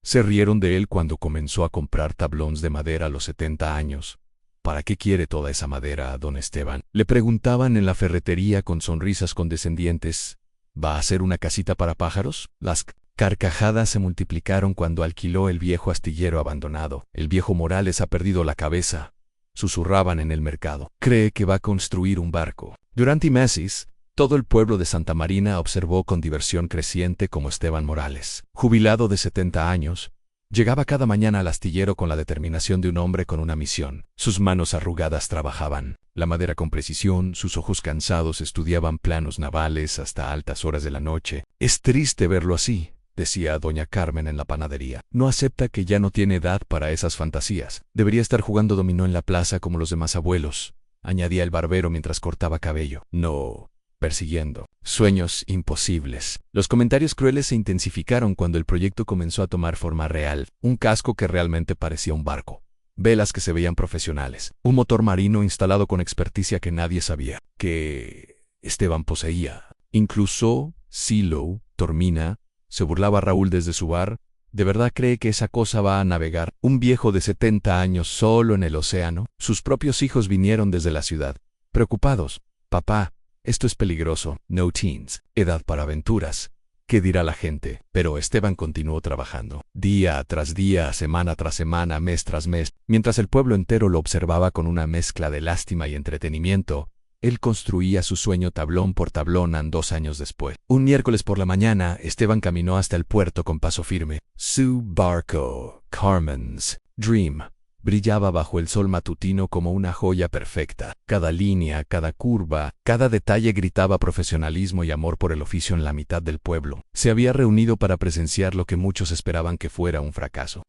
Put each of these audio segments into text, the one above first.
Se rieron de él cuando comenzó a comprar tablones de madera a los 70 años. ¿Para qué quiere toda esa madera, don Esteban? Le preguntaban en la ferretería con sonrisas condescendientes. ¿Va a hacer una casita para pájaros? Las carcajadas se multiplicaron cuando alquiló el viejo astillero abandonado. El viejo Morales ha perdido la cabeza, susurraban en el mercado. Cree que va a construir un barco. Durante meses, todo el pueblo de Santa Marina observó con diversión creciente cómo Esteban Morales, jubilado de 70 años, llegaba cada mañana al astillero con la determinación de un hombre con una misión. Sus manos arrugadas trabajaban la madera con precisión, sus ojos cansados estudiaban planos navales hasta altas horas de la noche. Es triste verlo así, decía doña Carmen en la panadería. No acepta que ya no tiene edad para esas fantasías. Debería estar jugando dominó en la plaza como los demás abuelos, añadía el barbero mientras cortaba cabello. No, persiguiendo sueños imposibles. Los comentarios crueles se intensificaron cuando el proyecto comenzó a tomar forma real. Un casco que realmente parecía un barco. Velas que se veían profesionales. Un motor marino instalado con experticia que nadie sabía que Esteban poseía. Incluso Silo, Tormina, se burlaba Raúl desde su bar. ¿De verdad cree que esa cosa va a navegar? Un viejo de 70 años solo en el océano. Sus propios hijos vinieron desde la ciudad, preocupados. Papá, esto es peligroso. No teens. Edad para aventuras. ¿Qué dirá la gente? Pero Esteban continuó trabajando, día tras día, semana tras semana, mes tras mes. Mientras el pueblo entero lo observaba con una mezcla de lástima y entretenimiento, él construía su sueño tablón por tablón. 2 años después. Un miércoles por la mañana, Esteban caminó hasta el puerto con paso firme. Su barco, Carmen's Dream, brillaba bajo el sol matutino como una joya perfecta. Cada línea, cada curva, cada detalle gritaba profesionalismo y amor por el oficio en la mitad del pueblo. Se había reunido para presenciar lo que muchos esperaban que fuera un fracaso.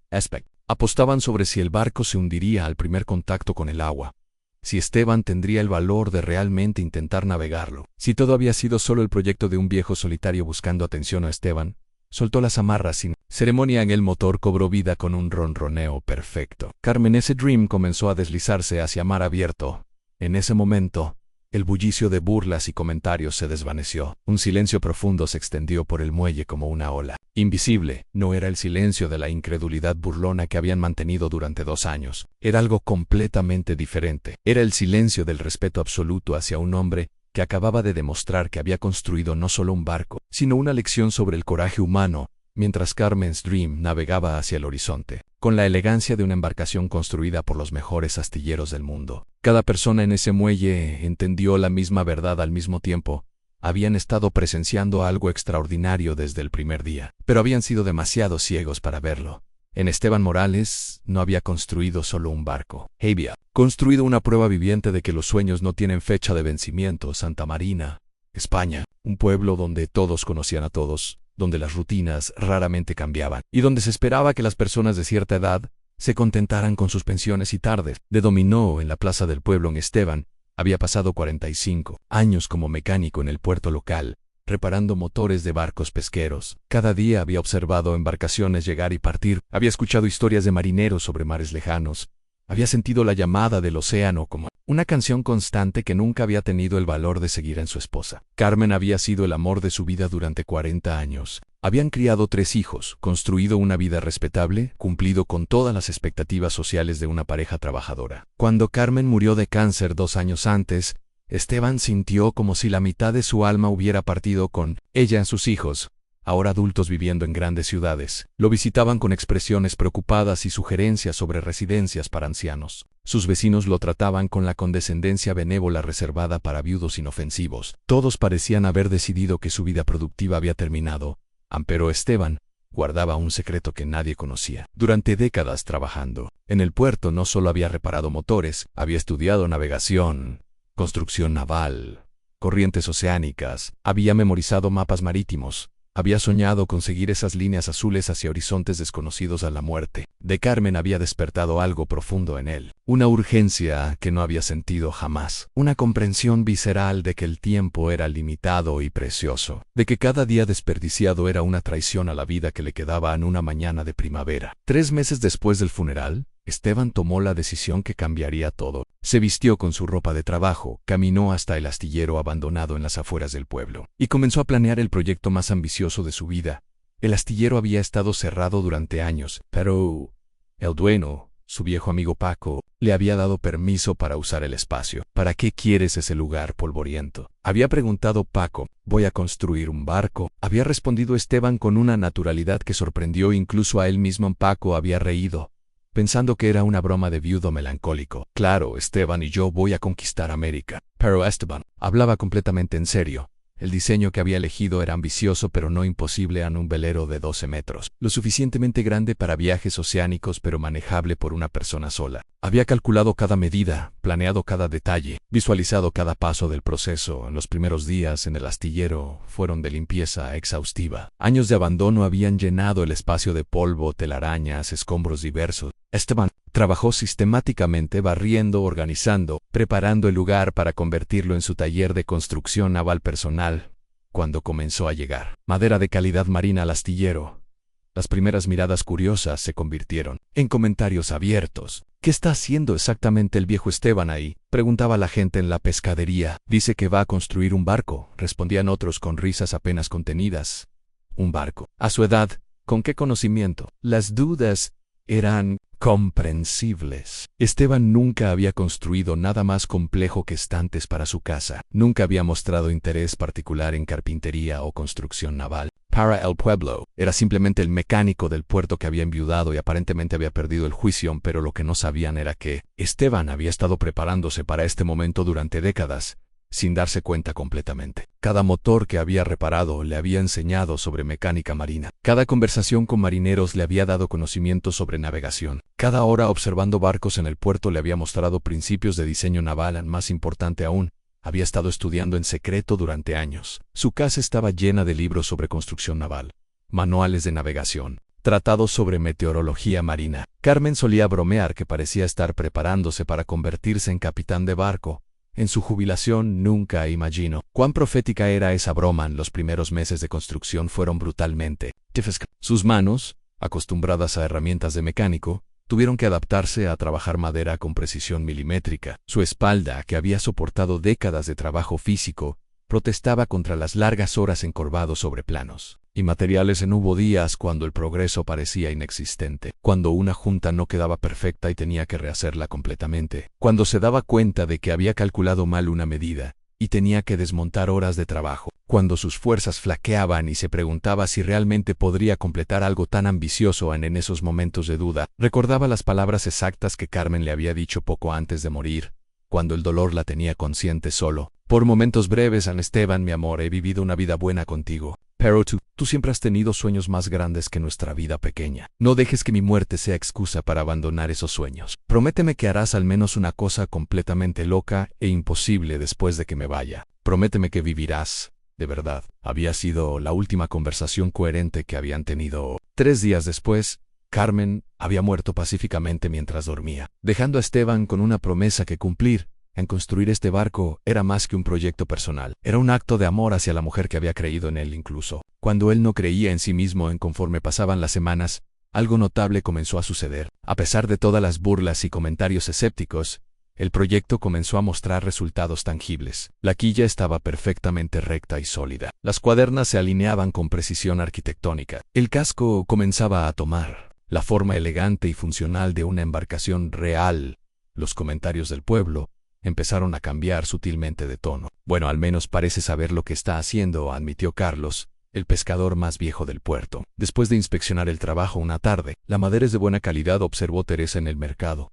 Apostaban sobre si el barco se hundiría al primer contacto con el agua, si Esteban tendría el valor de realmente intentar navegarlo, si todo había sido solo el proyecto de un viejo solitario buscando atención a Esteban. Soltó las amarras sin ceremonia en el motor cobró vida con un ronroneo perfecto. Carmen, ese Dream comenzó a deslizarse hacia mar abierto. En ese momento, el bullicio de burlas y comentarios se desvaneció. Un silencio profundo se extendió por el muelle como una ola. Invisible, no era el silencio de la incredulidad burlona que habían mantenido durante 2 años. Era algo completamente diferente. Era el silencio del respeto absoluto hacia un hombre que acababa de demostrar que había construido no solo un barco, sino una lección sobre el coraje humano, mientras Carmen's Dream navegaba hacia el horizonte, con la elegancia de una embarcación construida por los mejores astilleros del mundo. Cada persona en ese muelle entendió la misma verdad al mismo tiempo. Habían estado presenciando algo extraordinario desde el primer día, pero habían sido demasiado ciegos para verlo. En Esteban Morales no había construido solo un barco. Había construido una prueba viviente de que los sueños no tienen fecha de vencimiento. Santa Marina, España, un pueblo donde todos conocían a todos, donde las rutinas raramente cambiaban, y donde se esperaba que las personas de cierta edad se contentaran con sus pensiones y tardes de dominó en la plaza del pueblo. En Esteban había pasado 45 años como mecánico en el puerto local, reparando motores de barcos pesqueros. Cada día había observado embarcaciones llegar y partir, había escuchado historias de marineros sobre mares lejanos, había sentido la llamada del océano como una canción constante que nunca había tenido el valor de seguir en su esposa. Carmen había sido el amor de su vida durante 40 años. Habían criado 3 hijos, construido una vida respetable, cumplido con todas las expectativas sociales de una pareja trabajadora. Cuando Carmen murió de cáncer 2 años antes, Esteban sintió como si la mitad de su alma hubiera partido con ella. Sus hijos, ahora adultos viviendo en grandes ciudades, lo visitaban con expresiones preocupadas y sugerencias sobre residencias para ancianos. Sus vecinos lo trataban con la condescendencia benévola reservada para viudos inofensivos. Todos parecían haber decidido que su vida productiva había terminado, pero Esteban guardaba un secreto que nadie conocía. Durante décadas trabajando en el puerto no solo había reparado motores, había estudiado navegación, construcción naval, corrientes oceánicas, había memorizado mapas marítimos, había soñado con seguir esas líneas azules hacia horizontes desconocidos a la muerte. De Carmen había despertado algo profundo en él, una urgencia que no había sentido jamás, una comprensión visceral de que el tiempo era limitado y precioso, de que cada día desperdiciado era una traición a la vida que le quedaba en una mañana de primavera. 3 meses después del funeral, Esteban tomó la decisión que cambiaría todo. Se vistió con su ropa de trabajo, caminó hasta el astillero abandonado en las afueras del pueblo, y comenzó a planear el proyecto más ambicioso de su vida, El astillero había estado cerrado durante años, pero el dueño, su viejo amigo Paco, le había dado permiso para usar el espacio. ¿Para qué quieres ese lugar polvoriento?, había preguntado Paco. Voy a construir un barco, había respondido Esteban con una naturalidad que sorprendió incluso a él mismo. Paco había reído, pensando que era una broma de viudo melancólico. Claro, Esteban y yo voy a conquistar América. Pero Esteban hablaba completamente en serio. El diseño que había elegido era ambicioso pero no imposible en un velero de 12 metros, lo suficientemente grande para viajes oceánicos pero manejable por una persona sola. Había calculado cada medida, planeado cada detalle, visualizado cada paso del proceso. En los primeros días en el astillero fueron de limpieza exhaustiva. Años de abandono habían llenado el espacio de polvo, telarañas, escombros diversos. Esteban trabajó sistemáticamente barriendo, organizando, preparando el lugar para convertirlo en su taller de construcción naval personal. Cuando comenzó a llegar madera de calidad marina al astillero, las primeras miradas curiosas se convirtieron en comentarios abiertos. ¿Qué está haciendo exactamente el viejo Esteban ahí?, preguntaba la gente en la pescadería. Dice que va a construir un barco, respondían otros con risas apenas contenidas. ¿Un barco? A su edad, ¿con qué conocimiento? Las dudas eran comprensibles. Esteban nunca había construido nada más complejo que estantes para su casa. Nunca había mostrado interés particular en carpintería o construcción naval. Para el pueblo, era simplemente el mecánico del puerto que había enviudado y aparentemente había perdido el juicio, pero lo que no sabían era que Esteban había estado preparándose para este momento durante décadas, sin darse cuenta completamente. Cada motor que había reparado le había enseñado sobre mecánica marina. Cada conversación con marineros le había dado conocimientos sobre navegación. Cada hora observando barcos en el puerto le había mostrado principios de diseño naval. Más importante aún, había estado estudiando en secreto durante años. Su casa estaba llena de libros sobre construcción naval, manuales de navegación, tratados sobre meteorología marina. Carmen solía bromear que parecía estar preparándose para convertirse en capitán de barco. En su jubilación nunca imaginó cuán profética era esa broma. Los primeros meses de construcción fueron brutalmente difíciles. Sus manos, acostumbradas a herramientas de mecánico, tuvieron que adaptarse a trabajar madera con precisión milimétrica. Su espalda, que había soportado décadas de trabajo físico, protestaba contra las largas horas encorvados sobre planos y materiales. Hubo días cuando el progreso parecía inexistente, cuando una junta no quedaba perfecta y tenía que rehacerla completamente, cuando se daba cuenta de que había calculado mal una medida y tenía que desmontar horas de trabajo, cuando sus fuerzas flaqueaban y se preguntaba si realmente podría completar algo tan ambicioso. En esos momentos de duda, recordaba las palabras exactas que Carmen le había dicho poco antes de morir, cuando el dolor la tenía consciente solo. Por momentos breves, Esteban, mi amor, he vivido una vida buena contigo, pero tú siempre has tenido sueños más grandes que nuestra vida pequeña. No dejes que mi muerte sea excusa para abandonar esos sueños. Prométeme que harás al menos una cosa completamente loca e imposible después de que me vaya. Prométeme que vivirás, de verdad. Había sido la última conversación coherente que habían tenido. 3 días después, Carmen había muerto pacíficamente mientras dormía, dejando a Esteban con una promesa que cumplir. En construir este barco era más que un proyecto personal. Era un acto de amor hacia la mujer que había creído en él incluso cuando él no creía en sí mismo. Conforme pasaban las semanas, algo notable comenzó a suceder. A pesar de todas las burlas y comentarios escépticos, el proyecto comenzó a mostrar resultados tangibles. La quilla estaba perfectamente recta y sólida. Las cuadernas se alineaban con precisión arquitectónica. El casco comenzaba a tomar la forma elegante y funcional de una embarcación real. Los comentarios del pueblo empezaron a cambiar sutilmente de tono. Bueno, al menos parece saber lo que está haciendo, admitió Carlos, el pescador más viejo del puerto. Después de inspeccionar el trabajo una tarde, la madera es de buena calidad, observó Teresa en el mercado.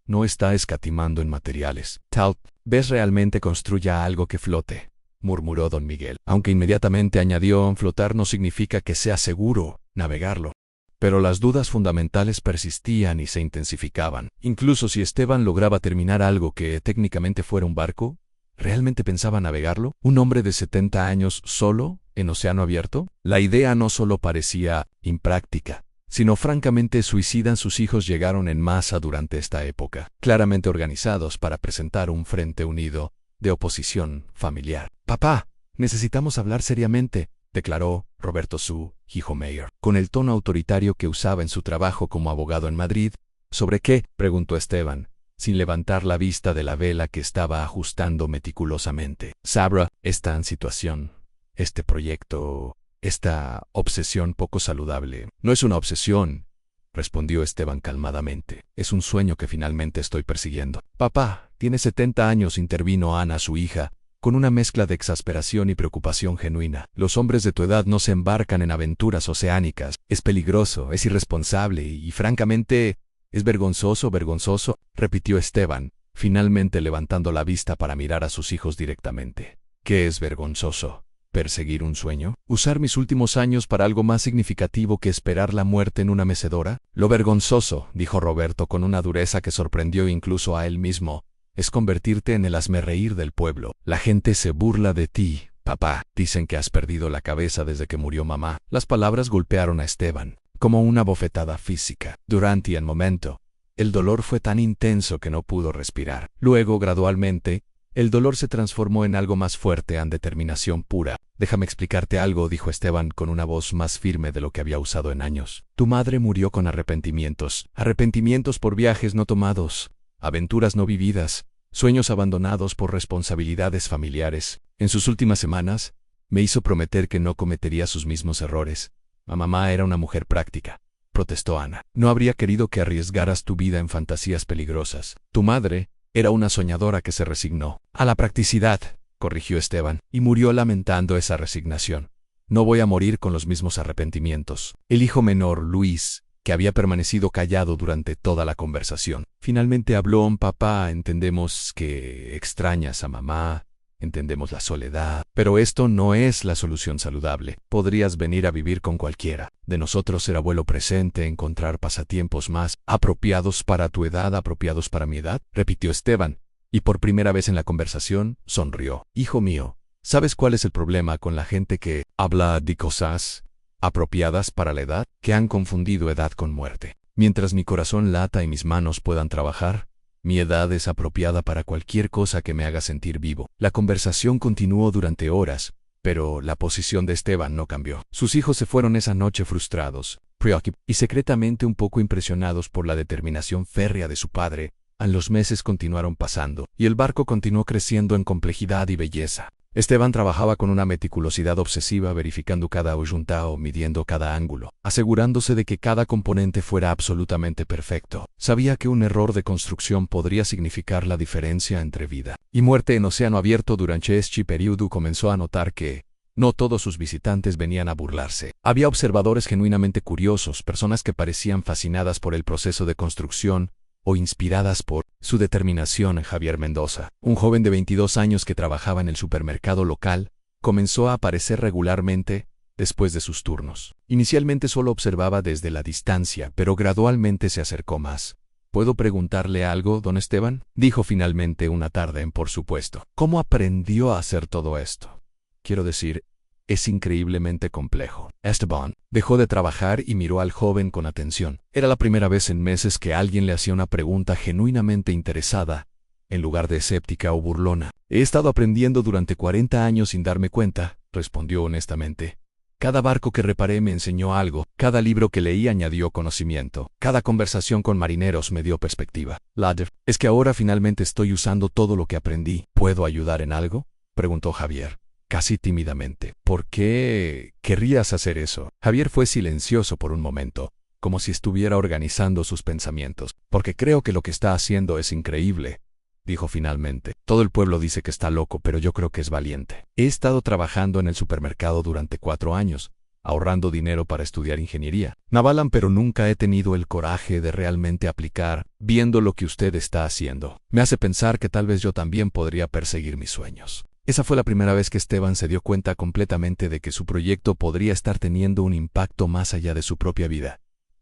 No está escatimando en materiales. Tal vez realmente construya algo que flote, murmuró don Miguel, aunque inmediatamente añadió, flotar no significa que sea seguro navegarlo. Pero las dudas fundamentales persistían y se intensificaban. Incluso si Esteban lograba terminar algo que técnicamente fuera un barco, ¿realmente pensaba navegarlo? ¿Un hombre de 70 años solo, en océano abierto? La idea no solo parecía impráctica, sino francamente suicida. Sus hijos llegaron en masa durante esta época, claramente organizados para presentar un frente unido de oposición familiar. Papá, necesitamos hablar seriamente, declaró Roberto, su hijo mayor, con el tono autoritario que usaba en su trabajo como abogado en Madrid. ¿Sobre qué?, preguntó Esteban, sin levantar la vista de la vela que estaba ajustando meticulosamente. Sabra está en situación. Este proyecto esta obsesión poco saludable. No es una obsesión, respondió Esteban calmadamente. Es un sueño que finalmente estoy persiguiendo. Papá, tiene 70 años, intervino Ana, su hija, con una mezcla de exasperación y preocupación genuina. Los hombres de tu edad no se embarcan en aventuras oceánicas. Es peligroso, es irresponsable y francamente, es vergonzoso, repitió Esteban, finalmente levantando la vista para mirar a sus hijos directamente. ¿Qué es vergonzoso? ¿Perseguir un sueño? ¿Usar mis últimos años para algo más significativo que esperar la muerte en una mecedora? Lo vergonzoso, dijo Roberto con una dureza que sorprendió incluso a él mismo, es convertirte en el hazmerreír del pueblo. La gente se burla de ti, papá. Dicen que has perdido la cabeza desde que murió mamá. Las palabras golpearon a Esteban, como una bofetada física. Durante el momento, el dolor fue tan intenso que no pudo respirar. Luego, gradualmente, el dolor se transformó en algo más fuerte, en determinación pura. Déjame explicarte algo, dijo Esteban con una voz más firme de lo que había usado en años. Tu madre murió con arrepentimientos. Arrepentimientos por viajes no tomados, aventuras no vividas, sueños abandonados por responsabilidades familiares. En sus últimas semanas, me hizo prometer que no cometería sus mismos errores. Mamá era una mujer práctica, protestó Ana. No habría querido que arriesgaras tu vida en fantasías peligrosas. Tu madre era una soñadora que se resignó a la practicidad, corrigió Esteban, y murió lamentando esa resignación. No voy a morir con los mismos arrepentimientos. El hijo menor, Luis, que había permanecido callado durante toda la conversación, finalmente habló. Papá, entendemos que extrañas a mamá, entendemos la soledad, pero esto no es la solución saludable. Podrías venir a vivir con cualquiera de nosotros, ser abuelo presente, encontrar pasatiempos más apropiados para tu edad, apropiados para mi edad, repitió Esteban, y por primera vez en la conversación, sonrió. Hijo mío, ¿sabes cuál es el problema con la gente que habla de cosas apropiadas para la edad? Que han confundido edad con muerte. Mientras mi corazón lata y mis manos puedan trabajar, mi edad es apropiada para cualquier cosa que me haga sentir vivo. La conversación continuó durante horas, pero la posición de Esteban no cambió. Sus hijos se fueron esa noche frustrados, preocupados y secretamente un poco impresionados por la determinación férrea de su padre. Los meses continuaron pasando, y el barco continuó creciendo en complejidad y belleza. Esteban trabajaba con una meticulosidad obsesiva, verificando cada ayuntado, midiendo cada ángulo, asegurándose de que cada componente fuera absolutamente perfecto. Sabía que un error de construcción podría significar la diferencia entre vida y muerte en océano abierto. Durante este periodo comenzó a notar que no todos sus visitantes venían a burlarse. Había observadores genuinamente curiosos, personas que parecían fascinadas por el proceso de construcción o inspiradas por su determinación. Javier Mendoza, un joven de 22 años que trabajaba en el supermercado local, comenzó a aparecer regularmente después de sus turnos. Inicialmente solo observaba desde la distancia, pero gradualmente se acercó más. ¿Puedo preguntarle algo, don Esteban?, dijo finalmente una tarde. Por supuesto. ¿Cómo aprendió a hacer todo esto? Quiero decir, es increíblemente complejo. Esteban dejó de trabajar y miró al joven con atención. Era la primera vez en meses que alguien le hacía una pregunta genuinamente interesada, en lugar de escéptica o burlona. He estado aprendiendo durante 40 años sin darme cuenta, respondió honestamente. Cada barco que reparé me enseñó algo, cada libro que leí añadió conocimiento, cada conversación con marineros me dio perspectiva. Es que ahora finalmente estoy usando todo lo que aprendí. ¿Puedo ayudar en algo?, preguntó Javier, casi tímidamente. ¿Por qué querrías hacer eso? Javier fue silencioso por un momento, como si estuviera organizando sus pensamientos. Porque creo que lo que está haciendo es increíble, dijo finalmente. Todo el pueblo dice que está loco, pero yo creo que es valiente. He estado trabajando en el supermercado durante 4 años, ahorrando dinero para estudiar ingeniería naval, pero nunca he tenido el coraje de realmente aplicar. Viendo lo que usted está haciendo, me hace pensar que tal vez yo también podría perseguir mis sueños. Esa fue la primera vez que Esteban se dio cuenta completamente de que su proyecto podría estar teniendo un impacto más allá de su propia vida.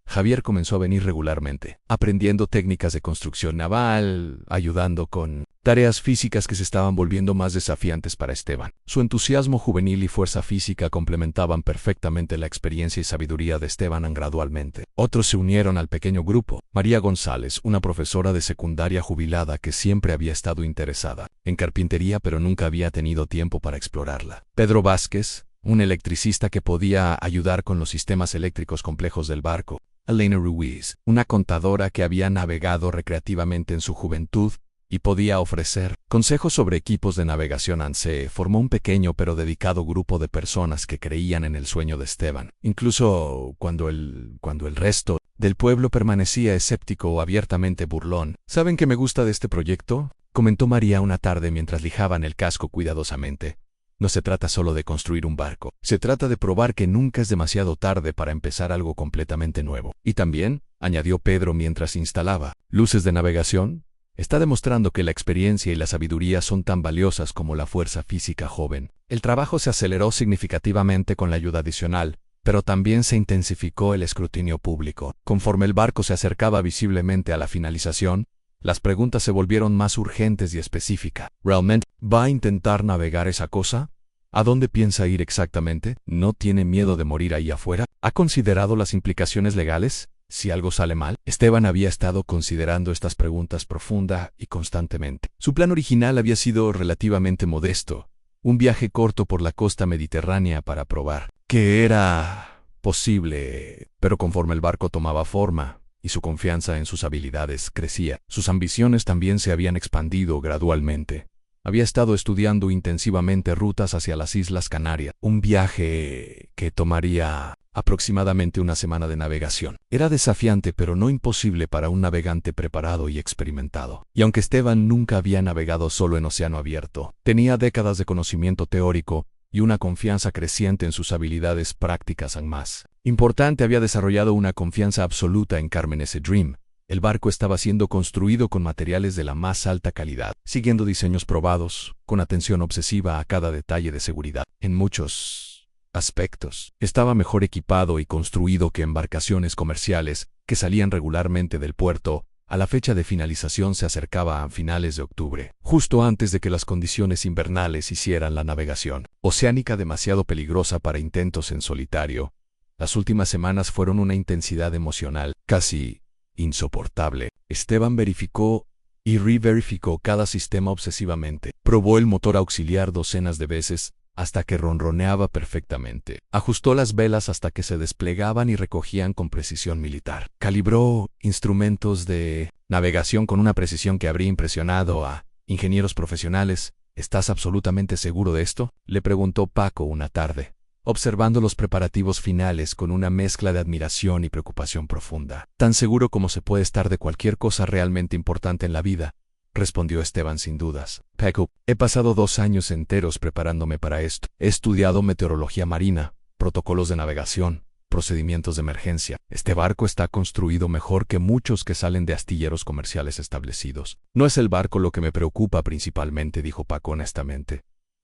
Javier comenzó a venir regularmente, aprendiendo técnicas de construcción naval, ayudando con tareas físicas que se estaban volviendo más desafiantes para Esteban. Su entusiasmo juvenil y fuerza física complementaban perfectamente la experiencia y sabiduría de Esteban. Gradualmente, otros se unieron al pequeño grupo. María González, una profesora de secundaria jubilada que siempre había estado interesada en carpintería pero nunca había tenido tiempo para explorarla. Pedro Vázquez, un electricista que podía ayudar con los sistemas eléctricos complejos del barco. Elena Ruiz, una contadora que había navegado recreativamente en su juventud y podía ofrecer consejos sobre equipos de navegación. ANSE formó un pequeño pero dedicado grupo de personas que creían en el sueño de Esteban, incluso cuando el resto del pueblo permanecía escéptico o abiertamente burlón. ¿Saben qué me gusta de este proyecto?, comentó María una tarde mientras lijaban el casco cuidadosamente. No se trata solo de construir un barco, se trata de probar que nunca es demasiado tarde para empezar algo completamente nuevo. Y también, añadió Pedro mientras instalaba luces de navegación, está demostrando que la experiencia y la sabiduría son tan valiosas como la fuerza física joven. El trabajo se aceleró significativamente con la ayuda adicional, pero también se intensificó el escrutinio público. Conforme el barco se acercaba visiblemente a la finalización, las preguntas se volvieron más urgentes y específicas. ¿Realmente va a intentar navegar esa cosa? ¿A dónde piensa ir exactamente? ¿No tiene miedo de morir ahí afuera? ¿Ha considerado las implicaciones legales si algo sale mal? Esteban había estado considerando estas preguntas profunda y constantemente. Su plan original había sido relativamente modesto, un viaje corto por la costa mediterránea para probar que era posible, pero conforme el barco tomaba forma y su confianza en sus habilidades crecía, sus ambiciones también se habían expandido gradualmente. Había estado estudiando intensivamente rutas hacia las Islas Canarias, un viaje que tomaría aproximadamente una semana de navegación. Era desafiante pero no imposible para un navegante preparado y experimentado. Y aunque Esteban nunca había navegado solo en océano abierto, tenía décadas de conocimiento teórico y una confianza creciente en sus habilidades prácticas. Aún más importante, había desarrollado una confianza absoluta en Carmen S. Dream. El barco estaba siendo construido con materiales de la más alta calidad, siguiendo diseños probados, con atención obsesiva a cada detalle de seguridad. En muchos aspectos, estaba mejor equipado y construido que embarcaciones comerciales que salían regularmente del puerto. A la fecha de finalización se acercaba a finales de octubre, justo antes de que las condiciones invernales hicieran la navegación oceánica demasiado peligrosa para intentos en solitario. Las últimas semanas fueron una intensidad emocional casi insoportable. Esteban verificó y re-verificó cada sistema obsesivamente. Probó el motor auxiliar docenas de veces hasta que ronroneaba perfectamente. Ajustó las velas hasta que se desplegaban y recogían con precisión militar. Calibró instrumentos de navegación con una precisión que habría impresionado a ingenieros profesionales. ¿Estás absolutamente seguro de esto?, le preguntó Paco una tarde, observando los preparativos finales con una mezcla de admiración y preocupación profunda. Tan seguro como se puede estar de cualquier cosa realmente importante en la vida, respondió Esteban sin dudas. Paco, he pasado 2 años enteros preparándome para esto. He estudiado meteorología marina, protocolos de navegación, procedimientos de emergencia. Este barco está construido mejor que muchos que salen de astilleros comerciales establecidos. No es el barco lo que me preocupa principalmente, dijo Paco honestamente.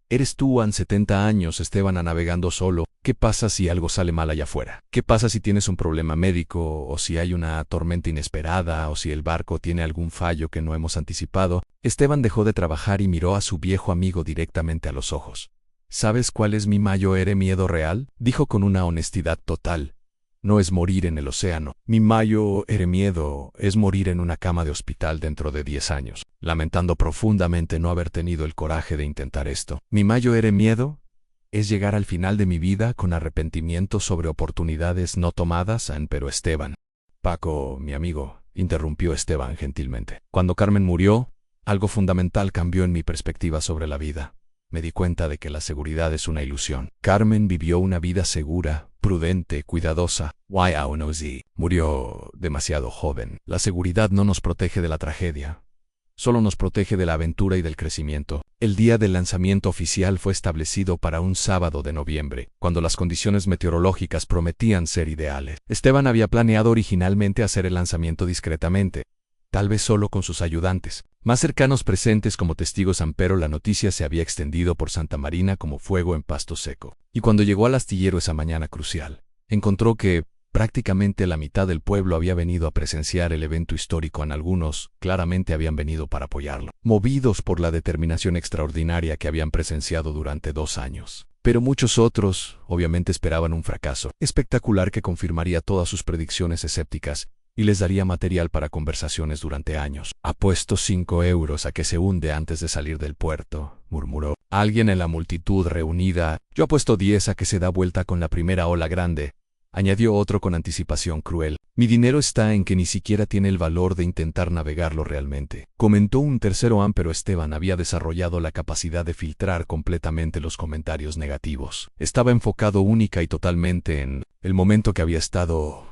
Eres tú, han 70 años, Esteban, navegando solo. ¿Qué pasa si algo sale mal allá afuera? ¿Qué pasa si tienes un problema médico, o si hay una tormenta inesperada, o si el barco tiene algún fallo que no hemos anticipado? Esteban dejó de trabajar y miró a su viejo amigo directamente a los ojos. ¿Sabes cuál es mi mayor miedo real?, dijo con una honestidad total. No es morir en el océano. Mi mayor miedo es morir en una cama de hospital dentro de 10 años, lamentando profundamente no haber tenido el coraje de intentar esto. Mi mayor miedo es llegar al final de mi vida con arrepentimiento sobre oportunidades no tomadas. Pero Esteban. Paco, mi amigo, interrumpió Esteban gentilmente. Cuando Carmen murió, algo fundamental cambió en mi perspectiva sobre la vida. Me di cuenta de que la seguridad es una ilusión. Carmen vivió una vida segura, prudente, cuidadosa. Murió demasiado joven. La seguridad no nos protege de la tragedia. Solo nos protege de la aventura y del crecimiento. El día del lanzamiento oficial fue establecido para un sábado de noviembre, cuando las condiciones meteorológicas prometían ser ideales. Esteban había planeado originalmente hacer el lanzamiento discretamente, tal vez solo con sus ayudantes más cercanos presentes como testigos, pero la noticia se había extendido por Santa Marina como fuego en pasto seco. Y cuando llegó al astillero esa mañana crucial, encontró que prácticamente la mitad del pueblo había venido a presenciar el evento histórico. Algunos claramente habían venido para apoyarlo, movidos por la determinación extraordinaria que habían presenciado durante 2 años. Pero muchos otros, obviamente, esperaban un fracaso espectacular que confirmaría todas sus predicciones escépticas y les daría material para conversaciones durante años. Apuesto 5 euros a que se hunde antes de salir del puerto, murmuró alguien en la multitud reunida. Yo apuesto 10 a que se da vuelta con la primera ola grande. añadió otro con anticipación cruel. Mi dinero está en que ni siquiera tiene el valor de intentar navegarlo realmente, comentó un tercero, pero Esteban había desarrollado la capacidad de filtrar completamente los comentarios negativos. Estaba enfocado única y totalmente en el momento que había estado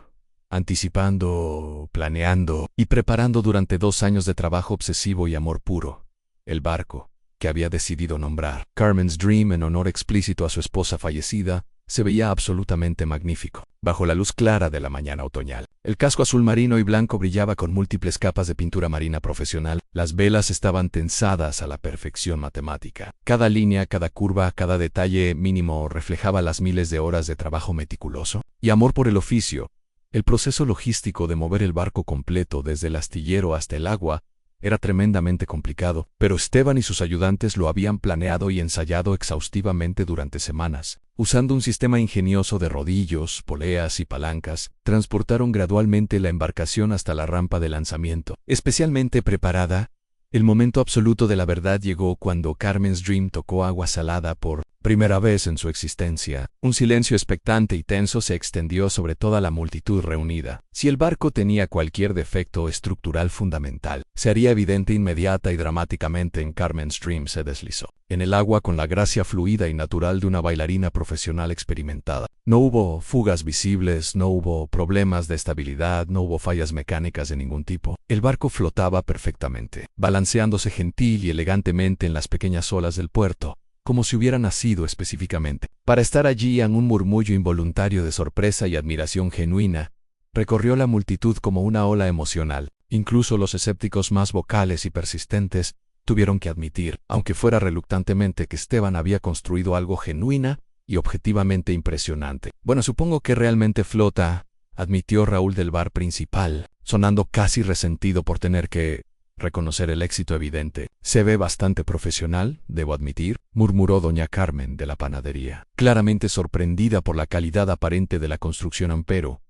anticipando, planeando y preparando durante 2 años de trabajo obsesivo y amor puro. El barco, que había decidido nombrar Carmen's Dream en honor explícito a su esposa fallecida, se veía absolutamente magnífico, bajo la luz clara de la mañana otoñal. El casco azul marino y blanco brillaba con múltiples capas de pintura marina profesional. Las velas estaban tensadas a la perfección matemática. Cada línea, cada curva, cada detalle mínimo reflejaba las miles de horas de trabajo meticuloso y amor por el oficio. El proceso logístico de mover el barco completo desde el astillero hasta el agua era tremendamente complicado, pero Esteban y sus ayudantes lo habían planeado y ensayado exhaustivamente durante semanas. Usando un sistema ingenioso de rodillos, poleas y palancas, transportaron gradualmente la embarcación hasta la rampa de lanzamiento. Especialmente preparada, el momento absoluto de la verdad llegó cuando Carmen's Dream tocó agua salada por primera vez en su existencia. Un silencio expectante y tenso se extendió sobre toda la multitud reunida. Si el barco tenía cualquier defecto estructural fundamental, se haría evidente inmediata y dramáticamente en Carmen's Dream. Se deslizó en el agua con la gracia fluida y natural de una bailarina profesional experimentada. No hubo fugas visibles, no hubo problemas de estabilidad, no hubo fallas mecánicas de ningún tipo. El barco flotaba perfectamente, balanceándose gentil y elegantemente en las pequeñas olas del puerto, como si hubiera nacido específicamente para estar allí. En un murmullo involuntario de sorpresa y admiración genuina, recorrió la multitud como una ola emocional. Incluso los escépticos más vocales y persistentes tuvieron que admitir, aunque fuera reluctantemente, que Esteban había construido algo genuina y objetivamente impresionante. Bueno, supongo que realmente flota, admitió Raúl del bar principal, sonando casi resentido por tener que reconocer el éxito evidente. Se ve bastante profesional, debo admitir, murmuró doña Carmen de la panadería, claramente sorprendida por la calidad aparente de la construcción. Empero,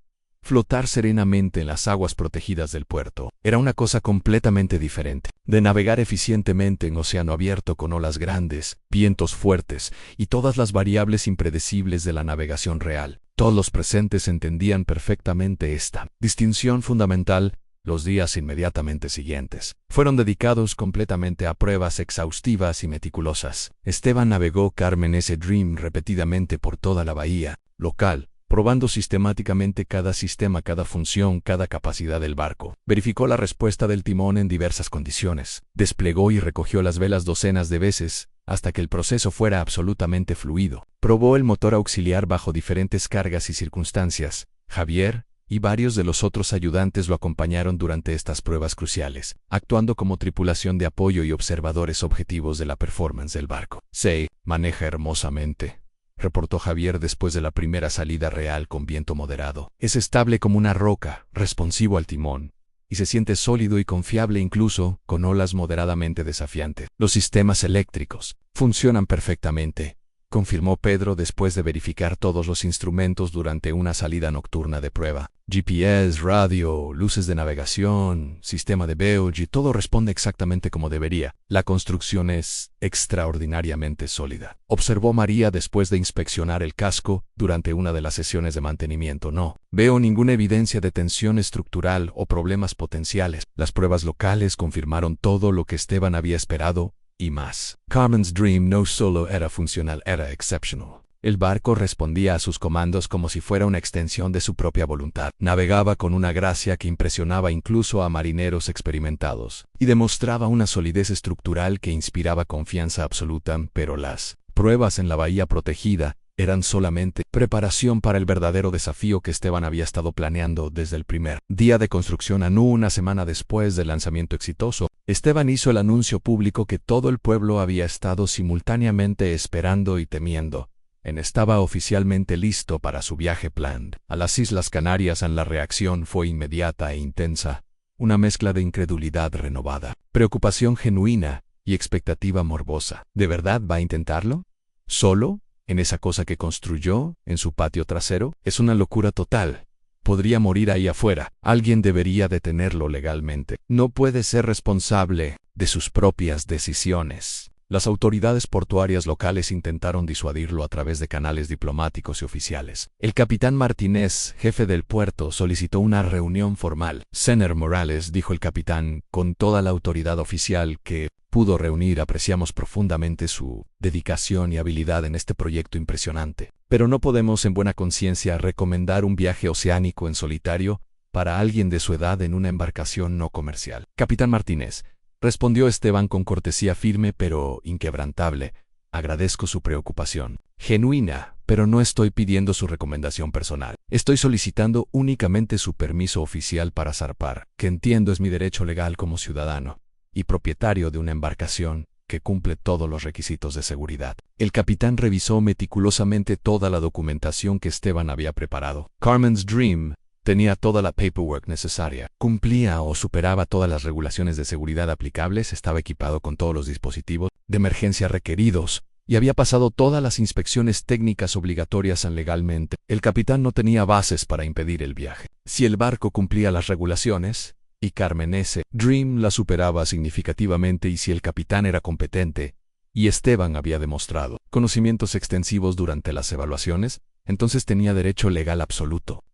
flotar serenamente en las aguas protegidas del puerto era una cosa completamente diferente de navegar eficientemente en océano abierto con olas grandes, vientos fuertes y todas las variables impredecibles de la navegación real. Todos los presentes entendían perfectamente esta distinción fundamental. Los días inmediatamente siguientes fueron dedicados completamente a pruebas exhaustivas y meticulosas. Esteban navegó Carmen's Dream repetidamente por toda la bahía local, probando sistemáticamente cada sistema, cada función, cada capacidad del barco. Verificó la respuesta del timón en diversas condiciones. Desplegó y recogió las velas docenas de veces, hasta que el proceso fuera absolutamente fluido. Probó el motor auxiliar bajo diferentes cargas y circunstancias. Javier y varios de los otros ayudantes lo acompañaron durante estas pruebas cruciales, actuando como tripulación de apoyo y observadores objetivos de la performance del barco. Se maneja hermosamente, reportó Javier después de la primera salida real con viento moderado. Es estable como una roca, responsivo al timón, y se siente sólido y confiable incluso con olas moderadamente desafiantes. Los sistemas eléctricos funcionan perfectamente, confirmó Pedro después de verificar todos los instrumentos durante una salida nocturna de prueba. GPS, radio, luces de navegación, sistema de Beogy, todo responde exactamente como debería. La construcción es extraordinariamente sólida, observó María después de inspeccionar el casco durante una de las sesiones de mantenimiento. No veo ninguna evidencia de tensión estructural o problemas potenciales. Las pruebas locales confirmaron todo lo que Esteban había esperado y más. Carmen's Dream no solo era funcional, era exceptional. El barco respondía a sus comandos como si fuera una extensión de su propia voluntad. Navegaba con una gracia que impresionaba incluso a marineros experimentados, y demostraba una solidez estructural que inspiraba confianza absoluta. Pero las pruebas en la bahía protegida eran solamente preparación para el verdadero desafío que Esteban había estado planeando desde el primer día de construcción. Una semana después del lanzamiento exitoso, Esteban hizo el anuncio público que todo el pueblo había estado simultáneamente esperando y temiendo. Estaba oficialmente listo para su viaje planned a las Islas Canarias. La reacción fue inmediata e intensa, una mezcla de incredulidad renovada, preocupación genuina y expectativa morbosa. ¿De verdad va a intentarlo? ¿Solo? ¿En esa cosa que construyó en su patio trasero? Es una locura total. Podría morir ahí afuera. Alguien debería detenerlo legalmente. No puede ser responsable de sus propias decisiones. Las autoridades portuarias locales intentaron disuadirlo a través de canales diplomáticos y oficiales. El capitán Martínez, jefe del puerto, solicitó una reunión formal. Señor Morales, dijo el capitán, con toda la autoridad oficial que pudo reunir, apreciamos profundamente su dedicación y habilidad en este proyecto impresionante. Pero no podemos en buena conciencia recomendar un viaje oceánico en solitario para alguien de su edad en una embarcación no comercial. Capitán Martínez, respondió Esteban con cortesía firme pero inquebrantable, agradezco su preocupación. Genuina, pero no estoy pidiendo su recomendación personal. Estoy solicitando únicamente su permiso oficial para zarpar, que entiendo es mi derecho legal como ciudadano y propietario de una embarcación que cumple todos los requisitos de seguridad. El capitán revisó meticulosamente toda la documentación que Esteban había preparado. Carmen's Dream tenía toda la paperwork necesaria, cumplía o superaba todas las regulaciones de seguridad aplicables, estaba equipado con todos los dispositivos de emergencia requeridos y había pasado todas las inspecciones técnicas obligatorias legalmente. El capitán no tenía bases para impedir el viaje. Si el barco cumplía las regulaciones, y Carmen S. Dream la superaba significativamente, y si el capitán era competente, y Esteban había demostrado conocimientos extensivos durante las evaluaciones, entonces tenía derecho legal absoluto.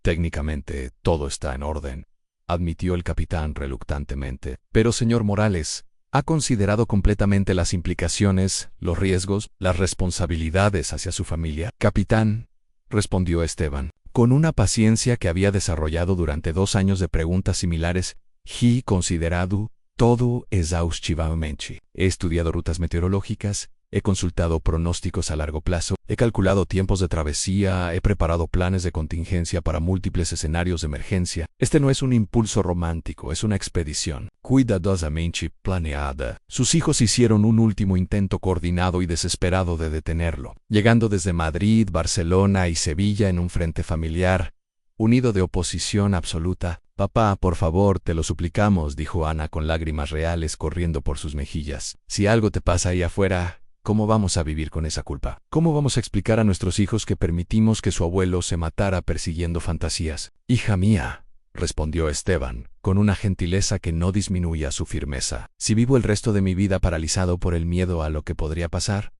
Técnicamente, todo está en orden, admitió el capitán reluctantemente. Pero, señor Morales, ¿ha considerado completamente las implicaciones, los riesgos, las responsabilidades hacia su familia? Capitán, respondió Esteban, con una paciencia que había desarrollado durante 2 años de preguntas similares, he considerado todo exhaustivamente. He estudiado rutas meteorológicas, he consultado pronósticos a largo plazo, he calculado tiempos de travesía, he preparado planes de contingencia para múltiples escenarios de emergencia. Este no es un impulso romántico, es una expedición cuidadosamente planeada. Sus hijos hicieron un último intento coordinado y desesperado de detenerlo, llegando desde Madrid, Barcelona y Sevilla en un frente familiar, unido de oposición absoluta. Papá, por favor, te lo suplicamos, dijo Ana con lágrimas reales corriendo por sus mejillas. Si algo te pasa ahí afuera, ¿cómo vamos a vivir con esa culpa? ¿Cómo vamos a explicar a nuestros hijos que permitimos que su abuelo se matara persiguiendo fantasías? Hija mía, respondió Esteban, con una gentileza que no disminuía su firmeza. Si vivo el resto de mi vida paralizado por el miedo a lo que podría pasar,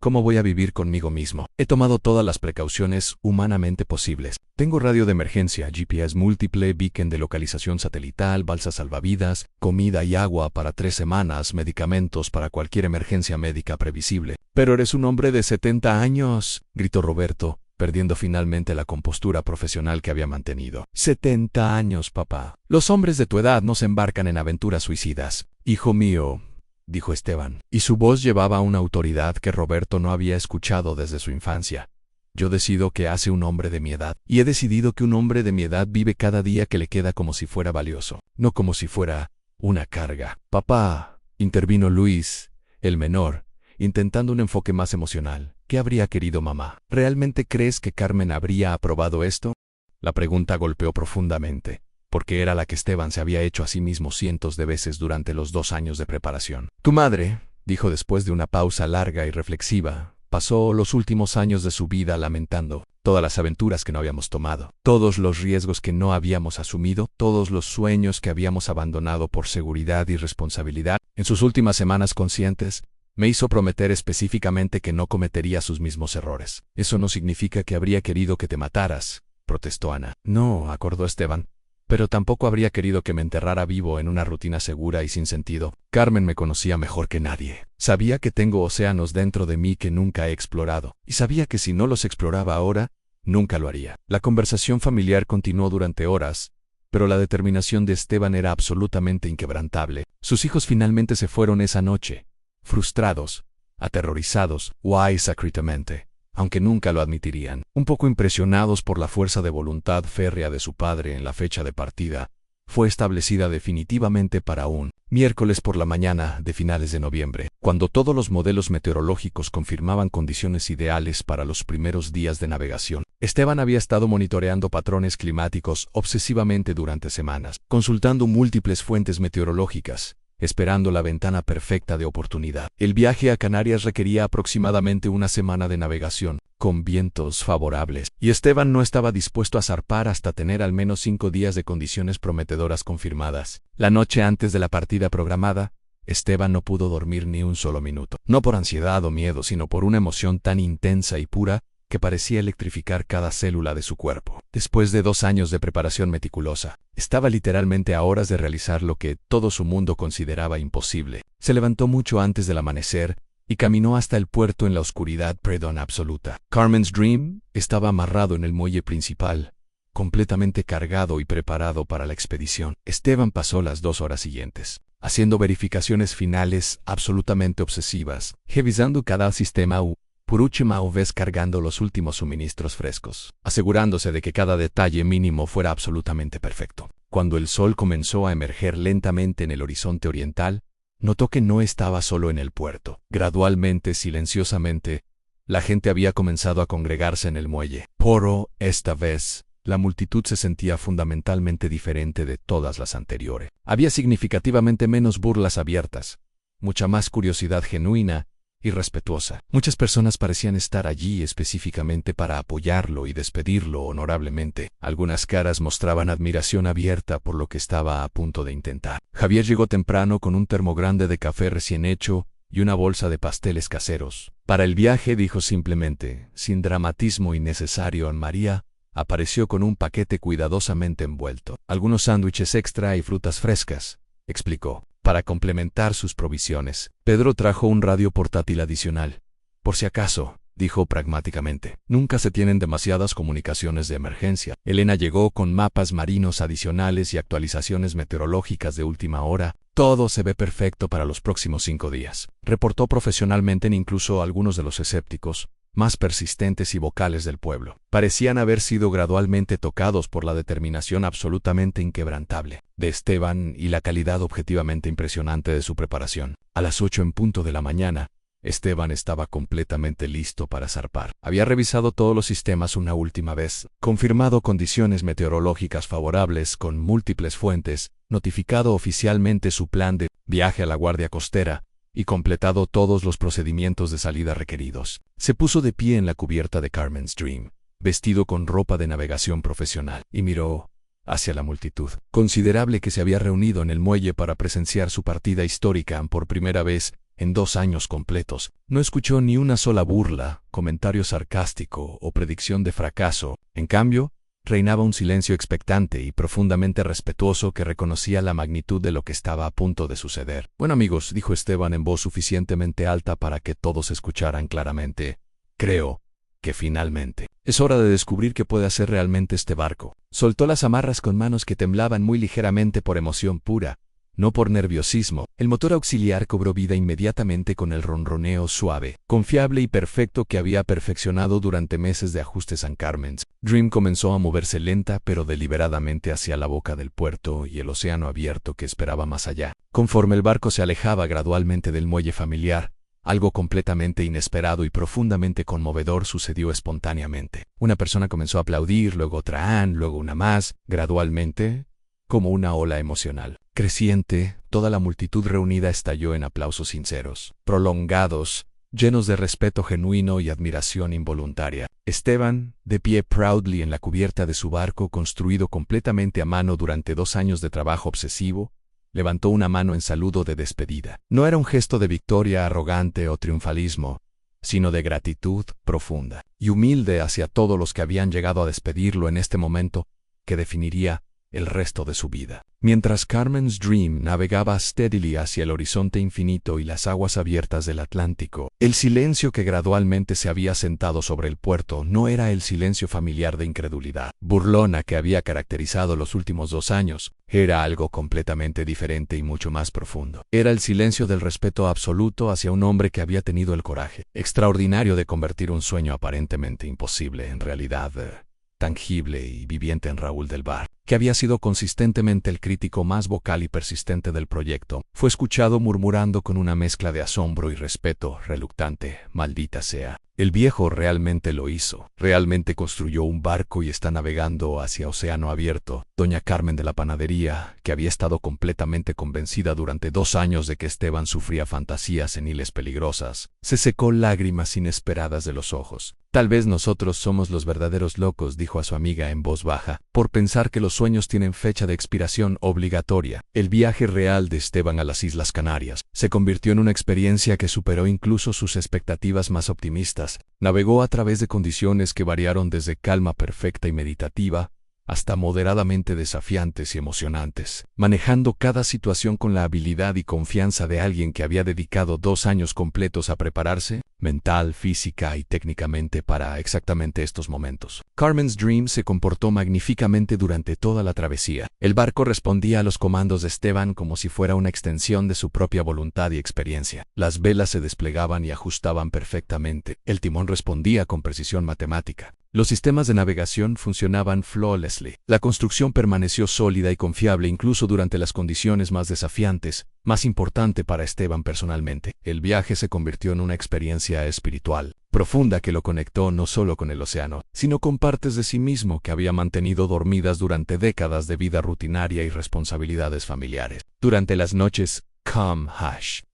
¿cómo voy a vivir conmigo mismo? He tomado todas las precauciones humanamente posibles. Tengo radio de emergencia, GPS múltiple, beacon de localización satelital, balsas salvavidas, comida y agua para 3 semanas, medicamentos para cualquier emergencia médica previsible. Pero eres un hombre de 70 años, gritó Roberto, perdiendo finalmente la compostura profesional que había mantenido. 70 años, papá. Los hombres de tu edad no se embarcan en aventuras suicidas. Hijo mío, dijo Esteban, y su voz llevaba una autoridad que Roberto no había escuchado desde su infancia. Yo decido qué hace un hombre de mi edad, y he decidido que un hombre de mi edad vive cada día que le queda como si fuera valioso, no como si fuera una carga. Papá, intervino Luis, el menor, intentando un enfoque más emocional. ¿Qué habría querido mamá? ¿Realmente crees que Carmen habría aprobado esto? La pregunta golpeó profundamente, porque era la que Esteban se había hecho a sí mismo cientos de veces durante los 2 años de preparación. Tu madre, dijo después de una pausa larga y reflexiva, pasó los últimos años de su vida lamentando todas las aventuras que no habíamos tomado, todos los riesgos que no habíamos asumido, todos los sueños que habíamos abandonado por seguridad y responsabilidad. En sus últimas semanas conscientes, me hizo prometer específicamente que no cometería sus mismos errores. Eso no significa que habría querido que te mataras, protestó Ana. No, acordó Esteban. Pero tampoco habría querido que me enterrara vivo en una rutina segura y sin sentido. Carmen me conocía mejor que nadie. Sabía que tengo océanos dentro de mí que nunca he explorado, y sabía que si no los exploraba ahora, nunca lo haría. La conversación familiar continuó durante horas, pero la determinación de Esteban era absolutamente inquebrantable. Sus hijos finalmente se fueron esa noche, frustrados, aterrorizados, secretamente, aunque nunca lo admitirían, un poco impresionados por la fuerza de voluntad férrea de su padre en la fecha de partida. Fue establecida definitivamente para un miércoles por la mañana de finales de noviembre, cuando todos los modelos meteorológicos confirmaban condiciones ideales para los primeros días de navegación. Esteban había estado monitoreando patrones climáticos obsesivamente durante semanas, consultando múltiples fuentes meteorológicas, esperando la ventana perfecta de oportunidad. El viaje a Canarias requería aproximadamente 1 semana de navegación, con vientos favorables, y Esteban no estaba dispuesto a zarpar hasta tener al menos 5 días de condiciones prometedoras confirmadas. La noche antes de la partida programada, Esteban no pudo dormir ni un solo minuto. No por ansiedad o miedo, sino por una emoción tan intensa y pura que parecía electrificar cada célula de su cuerpo. Después de 2 años de preparación meticulosa, estaba literalmente a horas de realizar lo que todo su mundo consideraba imposible. Se levantó mucho antes del amanecer y caminó hasta el puerto en la oscuridad absoluta. Carmen's Dream estaba amarrado en el muelle principal, completamente cargado y preparado para la expedición. Esteban pasó las 2 horas siguientes haciendo verificaciones finales absolutamente obsesivas, revisando cada sistema por última vez cargando los últimos suministros frescos, asegurándose de que cada detalle mínimo fuera absolutamente perfecto. Cuando el sol comenzó a emerger lentamente en el horizonte oriental, notó que no estaba solo en el puerto. Gradualmente, silenciosamente, la gente había comenzado a congregarse en el muelle. Pero, esta vez, la multitud se sentía fundamentalmente diferente de todas las anteriores. Había significativamente menos burlas abiertas, mucha más curiosidad genuina y respetuosa. Muchas personas parecían estar allí específicamente para apoyarlo y despedirlo honorablemente. Algunas caras mostraban admiración abierta por lo que estaba a punto de intentar. Javier llegó temprano con un termo grande de café recién hecho y una bolsa de pasteles caseros. Para el viaje, dijo simplemente, sin dramatismo innecesario. Ana María apareció con un paquete cuidadosamente envuelto. Algunos sándwiches extra y frutas frescas, explicó, para complementar sus provisiones. Pedro trajo un radio portátil adicional. Por si acaso, dijo pragmáticamente. Nunca se tienen demasiadas comunicaciones de emergencia. Elena llegó con mapas marinos adicionales y actualizaciones meteorológicas de última hora. Todo se ve perfecto para los próximos 5 días. Reportó profesionalmente en incluso algunos de los escépticos más persistentes y vocales del pueblo. Parecían haber sido gradualmente tocados por la determinación absolutamente inquebrantable de Esteban y la calidad objetivamente impresionante de su preparación. A las 8 en punto de la mañana, Esteban estaba completamente listo para zarpar. Había revisado todos los sistemas una última vez, confirmado condiciones meteorológicas favorables con múltiples fuentes, notificado oficialmente su plan de viaje a la Guardia Costera, y completado todos los procedimientos de salida requeridos. Se puso de pie en la cubierta de Carmen's Dream, vestido con ropa de navegación profesional, y miró hacia la multitud considerable que se había reunido en el muelle para presenciar su partida histórica por primera vez en 2 años completos. No escuchó ni una sola burla, comentario sarcástico o predicción de fracaso. En cambio, reinaba un silencio expectante y profundamente respetuoso que reconocía la magnitud de lo que estaba a punto de suceder. Bueno, amigos, dijo Esteban en voz suficientemente alta para que todos escucharan claramente, creo que finalmente es hora de descubrir qué puede hacer realmente este barco. Soltó las amarras con manos que temblaban muy ligeramente por emoción pura, no por nerviosismo. El motor auxiliar cobró vida inmediatamente con el ronroneo suave, confiable y perfecto que había perfeccionado durante meses de ajustes en Carmen's Dream. Comenzó a moverse lenta pero deliberadamente hacia la boca del puerto y el océano abierto que esperaba más allá. Conforme el barco se alejaba gradualmente del muelle familiar, algo completamente inesperado y profundamente conmovedor sucedió espontáneamente. Una persona comenzó a aplaudir, luego otra, luego una más, gradualmente, como una ola emocional creciente, toda la multitud reunida estalló en aplausos sinceros, prolongados, llenos de respeto genuino y admiración involuntaria. Esteban, de pie proudly en la cubierta de su barco construido completamente a mano durante 2 años de trabajo obsesivo, levantó una mano en saludo de despedida. No era un gesto de victoria arrogante o triunfalismo, sino de gratitud profunda y humilde hacia todos los que habían llegado a despedirlo en este momento que definiría el resto de su vida. Mientras Carmen's Dream navegaba steadily hacia el horizonte infinito y las aguas abiertas del Atlántico, el silencio que gradualmente se había sentado sobre el puerto no era el silencio familiar de incredulidad burlona que había caracterizado los últimos 2 años. Era algo completamente diferente y mucho más profundo. Era el silencio del respeto absoluto hacia un hombre que había tenido el coraje extraordinario de convertir un sueño aparentemente imposible en realidad tangible y viviente en Raúl del Bar, que había sido consistentemente el crítico más vocal y persistente del proyecto. Fue escuchado murmurando con una mezcla de asombro y respeto reluctante, maldita sea, El viejo realmente lo hizo. Realmente construyó un barco y está navegando hacia océano abierto. Doña Carmen de la panadería, que había estado completamente convencida durante 2 años de que Esteban sufría fantasías seniles peligrosas, se secó lágrimas inesperadas de los ojos. Tal vez nosotros somos los verdaderos locos, dijo a su amiga en voz baja, por pensar que los sueños tienen fecha de expiración obligatoria. El viaje real de Esteban a las Islas Canarias se convirtió en una experiencia que superó incluso sus expectativas más optimistas. Navegó a través de condiciones que variaron desde calma perfecta y meditativa hasta moderadamente desafiantes y emocionantes, manejando cada situación con la habilidad y confianza de alguien que había dedicado 2 años completos a prepararse, mental, física y técnicamente para exactamente estos momentos. Carmen's Dream se comportó magníficamente durante toda la travesía. El barco respondía a los comandos de Esteban como si fuera una extensión de su propia voluntad y experiencia. Las velas se desplegaban y ajustaban perfectamente. El timón respondía con precisión matemática. Los sistemas de navegación funcionaban flawlessly. La construcción permaneció sólida y confiable incluso durante las condiciones más desafiantes, más importante para Esteban personalmente. El viaje se convirtió en una experiencia espiritual, profunda que lo conectó no solo con el océano, sino con partes de sí mismo que había mantenido dormidas durante décadas de vida rutinaria y responsabilidades familiares. Durante las noches,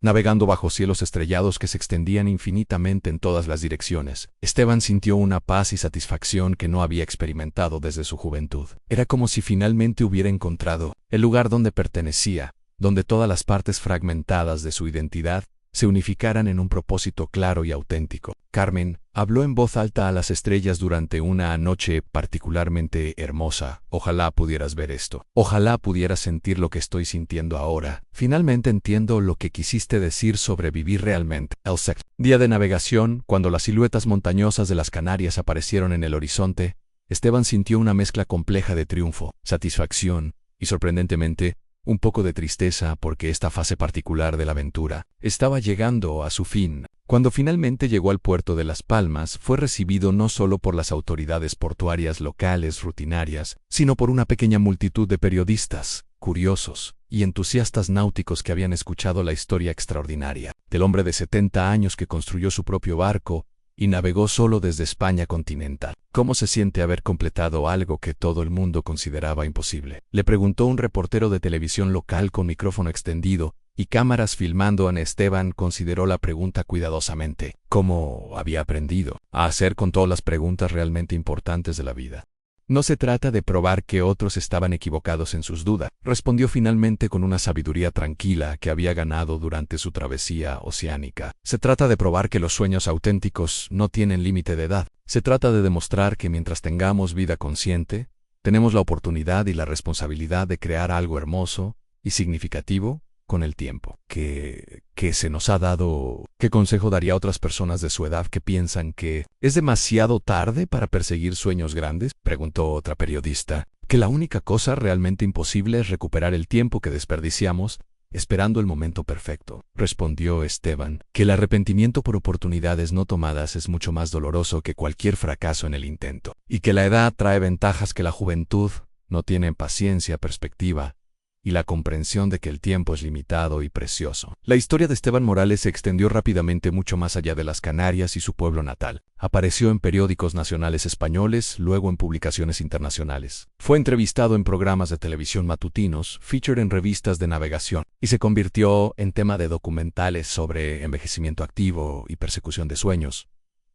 navegando bajo cielos estrellados que se extendían infinitamente en todas las direcciones, Esteban sintió una paz y satisfacción que no había experimentado desde su juventud. Era como si finalmente hubiera encontrado el lugar donde pertenecía, donde todas las partes fragmentadas de su identidad se unificaran en un propósito claro y auténtico. Carmen habló en voz alta a las estrellas durante una noche particularmente hermosa. Ojalá pudieras ver esto. Ojalá pudieras sentir lo que estoy sintiendo ahora. Finalmente entiendo lo que quisiste decir sobre vivir realmente. El sexto día de navegación, cuando las siluetas montañosas de las Canarias aparecieron en el horizonte, Esteban sintió una mezcla compleja de triunfo, satisfacción y, sorprendentemente, un poco de tristeza porque esta fase particular de la aventura estaba llegando a su fin. Cuando finalmente llegó al puerto de Las Palmas, fue recibido no solo por las autoridades portuarias locales rutinarias, sino por una pequeña multitud de periodistas, curiosos y entusiastas náuticos que habían escuchado la historia extraordinaria del hombre de 70 años que construyó su propio barco y navegó solo desde España continental. ¿Cómo se siente haber completado algo que todo el mundo consideraba imposible?, le preguntó un reportero de televisión local con micrófono extendido y cámaras filmando a Esteban. Consideró la pregunta cuidadosamente. ¿Cómo había aprendido a hacer con todas las preguntas realmente importantes de la vida? No se trata de probar que otros estaban equivocados en sus dudas, respondió finalmente con una sabiduría tranquila que había ganado durante su travesía oceánica. Se trata de probar que los sueños auténticos no tienen límite de edad. Se trata de demostrar que mientras tengamos vida consciente, tenemos la oportunidad y la responsabilidad de crear algo hermoso y significativo con el tiempo que se nos ha dado. ¿Qué consejo daría a otras personas de su edad que piensan que es demasiado tarde para perseguir sueños grandes?, preguntó otra periodista. Que la única cosa realmente imposible es recuperar el tiempo que desperdiciamos esperando el momento perfecto, respondió Esteban. Que el arrepentimiento por oportunidades no tomadas es mucho más doloroso que cualquier fracaso en el intento, y que la edad trae ventajas que la juventud no tiene: paciencia, perspectiva y la comprensión de que el tiempo es limitado y precioso. La historia de Esteban Morales se extendió rápidamente mucho más allá de las Canarias y su pueblo natal. Apareció en periódicos nacionales españoles, luego en publicaciones internacionales. Fue entrevistado en programas de televisión matutinos, featured en revistas de navegación, y se convirtió en tema de documentales sobre envejecimiento activo y persecución de sueños.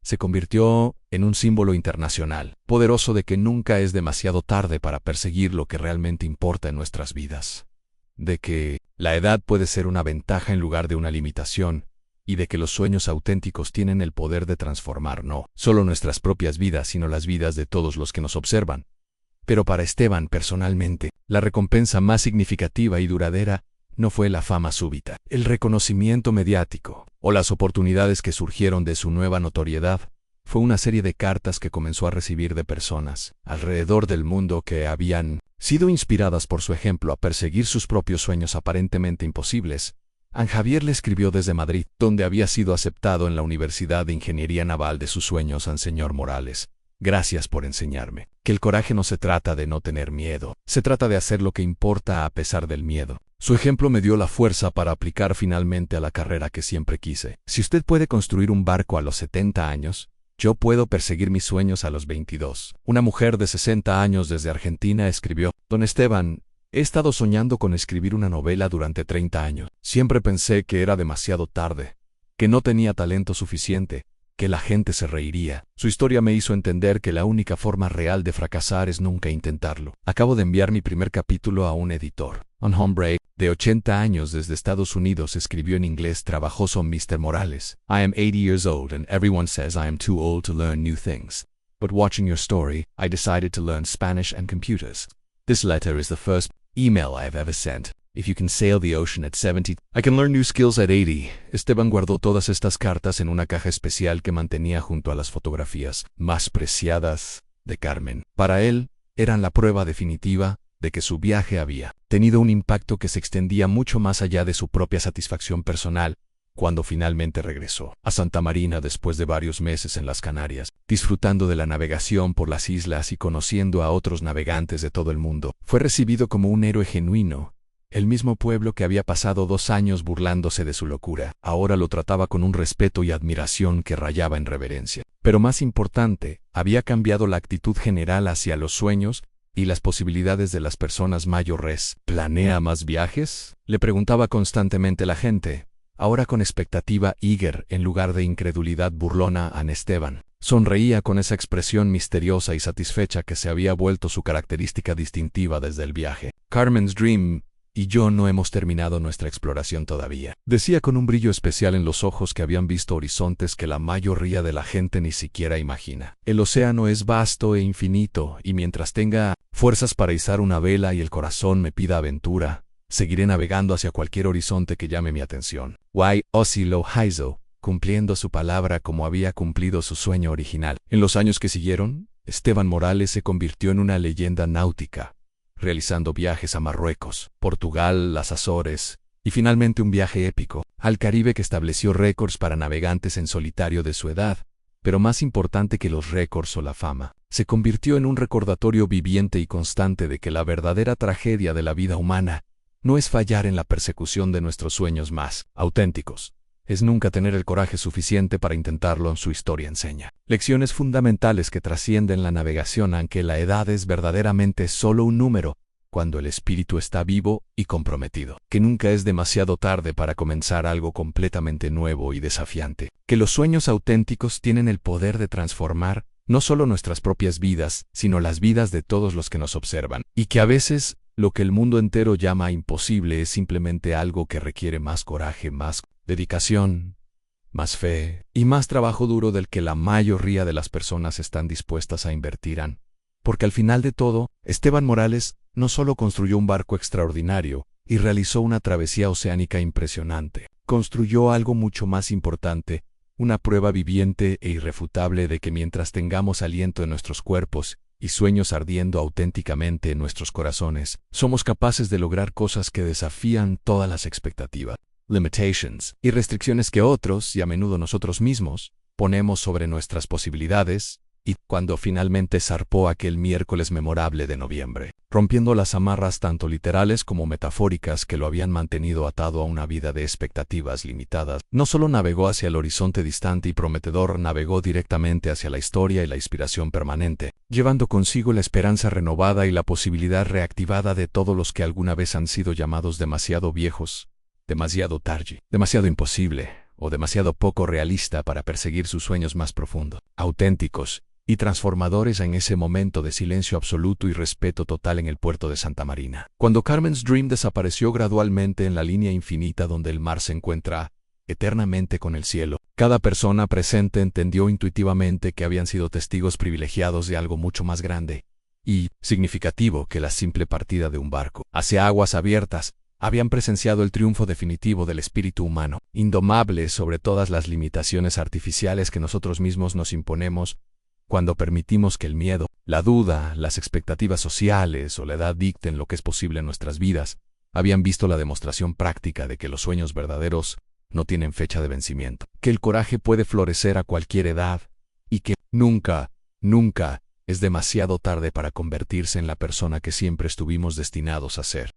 Se convirtió en un símbolo internacional, poderoso de que nunca es demasiado tarde para perseguir lo que realmente importa en nuestras vidas. De que la edad puede ser una ventaja en lugar de una limitación, y de que los sueños auténticos tienen el poder de transformar no solo nuestras propias vidas, sino las vidas de todos los que nos observan. Pero para Esteban personalmente, la recompensa más significativa y duradera no fue la fama súbita, el reconocimiento mediático o las oportunidades que surgieron de su nueva notoriedad. Fue una serie de cartas que comenzó a recibir de personas alrededor del mundo que habían sido inspiradas por su ejemplo a perseguir sus propios sueños aparentemente imposibles. An Javier le escribió desde Madrid, donde había sido aceptado en la Universidad de Ingeniería Naval de sus sueños. Al señor Morales: gracias por enseñarme que el coraje no se trata de no tener miedo, se trata de hacer lo que importa a pesar del miedo. Su ejemplo me dio la fuerza para aplicar finalmente a la carrera que siempre quise. Si usted puede construir un barco a los 70 años, Yo puedo perseguir mis sueños a los 22. Una mujer de 60 años desde Argentina escribió: Don Esteban, he estado soñando con escribir una novela durante 30 años. Siempre pensé que era demasiado tarde, que no tenía talento suficiente, que la gente se reiría. Su historia me hizo entender que la única forma real de fracasar es nunca intentarlo. Acabo de enviar mi primer capítulo a un editor. Un hombre de 80 años desde Estados Unidos escribió en inglés trabajoso Mr. Morales. I am 80 years old and everyone says I am too old to learn new things. But watching your story, I decided to learn Spanish and computers. This letter is the first email I have ever sent. If you can sail the ocean at 70, I can learn new skills at 80. Esteban guardó todas estas cartas en una caja especial que mantenía junto a las fotografías más preciadas de Carmen. Para él, eran la prueba definitiva de que su viaje había tenido un impacto que se extendía mucho más allá de su propia satisfacción personal. Cuando finalmente regresó a Santa Marina después de varios meses en las Canarias, disfrutando de la navegación por las islas y conociendo a otros navegantes de todo el mundo, fue recibido como un héroe genuino. El mismo pueblo que había pasado 2 años burlándose de su locura, ahora lo trataba con un respeto y admiración que rayaba en reverencia. Pero más importante, había cambiado la actitud general hacia los sueños y las posibilidades de las personas mayores. ¿Planea más viajes?, le preguntaba constantemente la gente, ahora con expectativa eager en lugar de incredulidad burlona a Esteban. Sonreía con esa expresión misteriosa y satisfecha que se había vuelto su característica distintiva desde el viaje. Carmen's Dream y yo no hemos terminado nuestra exploración todavía, decía con un brillo especial en los ojos que habían visto horizontes que la mayoría de la gente ni siquiera imagina. El océano es vasto e infinito, y mientras tenga fuerzas para izar una vela y el corazón me pida aventura, seguiré navegando hacia cualquier horizonte que llame mi atención. Why osciló Haizo, cumpliendo su palabra como había cumplido su sueño original. En los años que siguieron, Esteban Morales se convirtió en una leyenda náutica, realizando viajes a Marruecos, Portugal, las Azores, y finalmente un viaje épico al Caribe que estableció récords para navegantes en solitario de su edad. Pero más importante que los récords o la fama, se convirtió en un recordatorio viviente y constante de que la verdadera tragedia de la vida humana no es fallar en la persecución de nuestros sueños más auténticos, es nunca tener el coraje suficiente para intentarlo. Su historia enseña lecciones fundamentales que trascienden la navegación, aunque la edad es verdaderamente solo un número cuando el espíritu está vivo y comprometido, que nunca es demasiado tarde para comenzar algo completamente nuevo y desafiante, que los sueños auténticos tienen el poder de transformar no solo nuestras propias vidas, sino las vidas de todos los que nos observan, y que a veces lo que el mundo entero llama imposible es simplemente algo que requiere más coraje, más dedicación, más fe y más trabajo duro del que la mayoría de las personas están dispuestas a invertir. Porque al final de todo, Esteban Morales no solo construyó un barco extraordinario y realizó una travesía oceánica impresionante, construyó algo mucho más importante, una prueba viviente e irrefutable de que mientras tengamos aliento en nuestros cuerpos y sueños ardiendo auténticamente en nuestros corazones, somos capaces de lograr cosas que desafían todas las expectativas, limitations y restricciones que otros, y a menudo nosotros mismos, ponemos sobre nuestras posibilidades. Y cuando finalmente zarpó aquel miércoles memorable de noviembre, rompiendo las amarras tanto literales como metafóricas que lo habían mantenido atado a una vida de expectativas limitadas, no solo navegó hacia el horizonte distante y prometedor, navegó directamente hacia la historia y la inspiración permanente, llevando consigo la esperanza renovada y la posibilidad reactivada de todos los que alguna vez han sido llamados demasiado viejos, demasiado tarde, demasiado imposible o demasiado poco realista para perseguir sus sueños más profundos, auténticos y transformadores en ese momento de silencio absoluto y respeto total en el puerto de Santa Marina. Cuando Carmen's Dream desapareció gradualmente en la línea infinita donde el mar se encuentra eternamente con el cielo, cada persona presente entendió intuitivamente que habían sido testigos privilegiados de algo mucho más grande y significativo que la simple partida de un barco hacia aguas abiertas. Habían presenciado el triunfo definitivo del espíritu humano, indomable sobre todas las limitaciones artificiales que nosotros mismos nos imponemos cuando permitimos que el miedo, la duda, las expectativas sociales o la edad dicten lo que es posible en nuestras vidas. Habían visto la demostración práctica de que los sueños verdaderos no tienen fecha de vencimiento, que el coraje puede florecer a cualquier edad y que nunca es demasiado tarde para convertirse en la persona que siempre estuvimos destinados a ser.